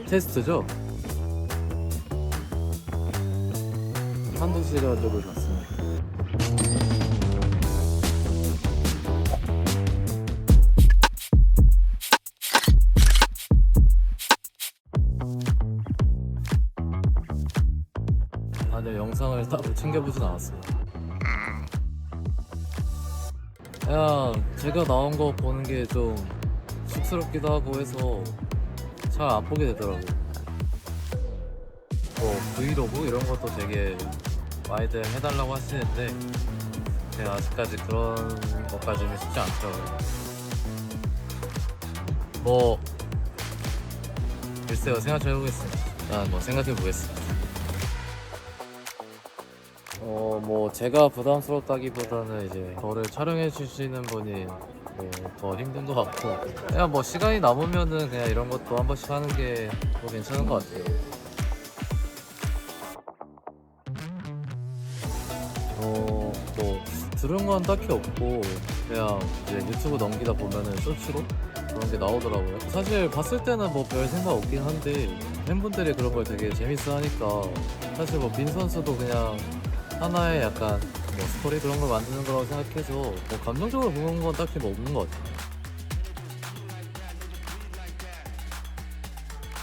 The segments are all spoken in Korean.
테스트죠? 한두 시간 정도 잤습니다. 아니, 영상을 따로 챙겨보진 않았어요. 그냥 제가 나온 거 보는 게 좀 쑥스럽기도 하고 해서 잘 안 보게 되더라고요. 뭐 브이로그 이런 것도 되게 많이들 해달라고 하시는데 제가 아직까지 그런 것까지는 쉽지 않더라고요. 뭐 글쎄요, 생각 좀 해보겠습니다. 일단 뭐 생각해 보겠습니다. 뭐 제가 부담스럽다기보다는 이제 저를 촬영해 주시는 분이 더 힘든 것 같고, 그냥 뭐 시간이 남으면은 그냥 이런 것도 한 번씩 하는 게 뭐 괜찮은 것 같아요. 뭐 들은 건 딱히 없고 그냥 이제 유튜브 넘기다 보면은 쇼츠로 그런 게 나오더라고요. 사실 봤을 때는 뭐 별 생각 없긴 한데 팬분들이 그런 걸 되게 재밌어 하니까, 사실 뭐 빈 선수도 그냥 하나의 약간 뭐 스토리 그런 걸 만드는 거라고 생각해서 뭐 감정적으로 보는 건 딱히 뭐 없는 것 같아요.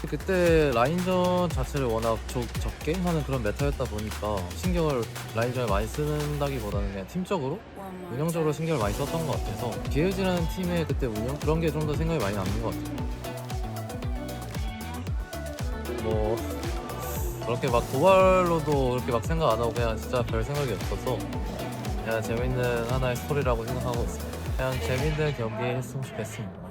그때 라인전 자체를 워낙 적게 하는 그런 메타였다 보니까 신경을 라인전에 많이 쓴다기보다는 그냥 팀적으로 운영적으로 신경을 많이 썼던 것 같아서 기회지라는 팀의 그때 운영 그런 게 좀 더 생각이 많이 남는 것 같아요. 뭐 그렇게 막 도발로도 그렇게 막 생각 안 하고 그냥 진짜 별 생각이 없어서 그냥 재밌는 하나의 스토리라고 생각하고 있어요. 그냥 재밌는 경기 했으면 좋겠습니다.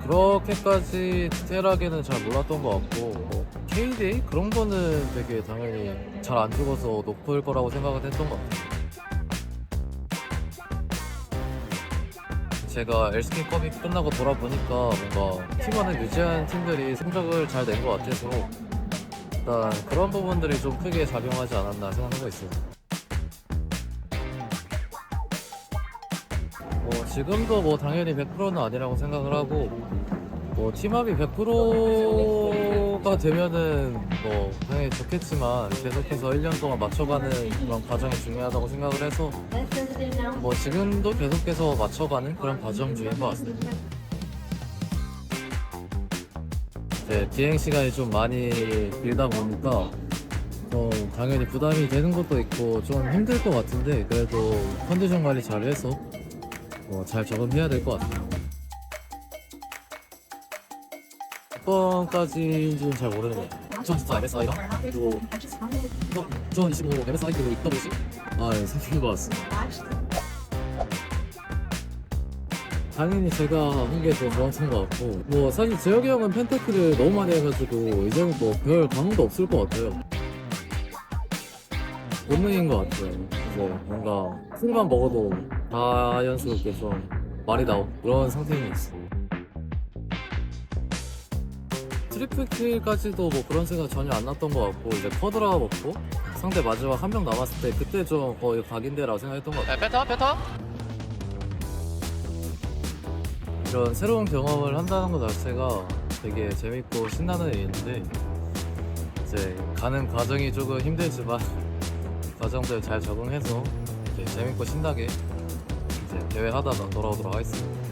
그렇게까지 디테일하게는 잘 몰랐던 것 같고, 뭐 KDA 그런 거는 되게 당연히 잘 안 죽어서 높을 거라고 생각은 했던 것 같아요. 제가 LCK컵이 끝나고 돌아보니까 뭔가 팀원을 유지한 팀들이 성적을 잘 낸 것 같아서 일단 그런 부분들이 좀 크게 작용하지 않았나 생각하고 있어요. 뭐 지금도 뭐 당연히 100%는 아니라고 생각을 하고, 뭐 팀합이 100%가 되면은 뭐 당연히 좋겠지만 계속해서 1년 동안 맞춰가는 그런 과정이 중요하다고 생각을 해서 뭐 지금도 계속해서 맞춰가는 그런 과정 중인 것 같습니다. 이제 비행 시간이 좀 많이 길다 보니까 당연히 부담이 되는 것도 있고 좀 힘들 것 같은데, 그래도 컨디션 관리 잘 해서 잘 적응해야 될 것 같아요. 몇 번까지인지는 잘 모르는데 2024 MSI랑 그리고 2025 MSI 그리고 WC 예, 생긴 것 같습니다. 당연히 제가 한 게 더 좋았던 것 같고, 뭐 사실 재혁이 형은 펜타키를 너무 많이 해가지고 이제는 뭐 별 감흥도 없을 것 같아요. 본능인 것 같아요. 이제 뭔가 술만 먹어도 자연스럽게 좀 말이 나오고 그런 상태인 있어. 트리플 킬까지도 뭐 그런 생각 전혀 안 났던 것 같고, 이제 쿼드라 먹고 상대 마지막 한 명 남았을 때 그때 좀 거의 각인데라고 생각했던 것 같아요. 펜타? 이런 새로운 경험을 한다는 것 자체가 되게 재밌고 신나는 일인데, 이제 가는 과정이 조금 힘들지만 과정들 잘 적응해서 이제 재밌고 신나게 이제 대회 하다가 돌아오도록 하겠습니다.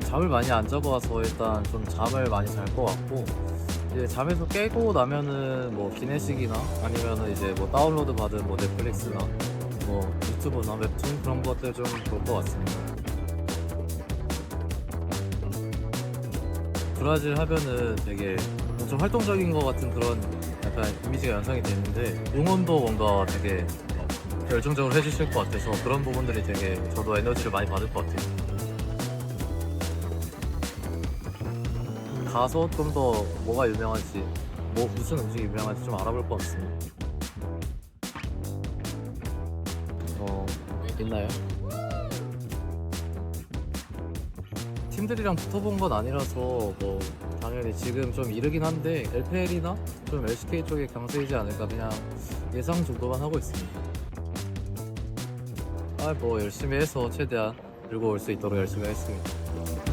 잠을 많이 안 자고 와서 일단 좀 잠을 많이 잘 것 같고, 이제 잠에서 깨고 나면은 뭐 기내식이나 아니면은 이제 뭐 다운로드 받은 뭐 넷플릭스나 뭐 유튜브나 웹툰 그런 것들 좀 볼 것 같습니다. 브라질 하면은 되게 엄청 활동적인 것 같은 그런 약간 이미지가 연상이 되는데, 응원도 뭔가 되게 열정적으로 해주실 것 같아서 그런 부분들이 되게 저도 에너지를 많이 받을 것 같아요. 가서 좀 더 뭐가 유명한지, 뭐 무슨 음식이 유명한지 좀 알아볼 것 같습니다. 있나요? 팀들이랑 붙어본 건 아니라서 뭐 당연히 지금 좀 이르긴 한데 LPL이나 좀 LCK 쪽에 강세이지 않을까 그냥 예상 정도만 하고 있습니다. 뭐 열심히 해서 최대한 들고 올 수 있도록 열심히 하겠습니다.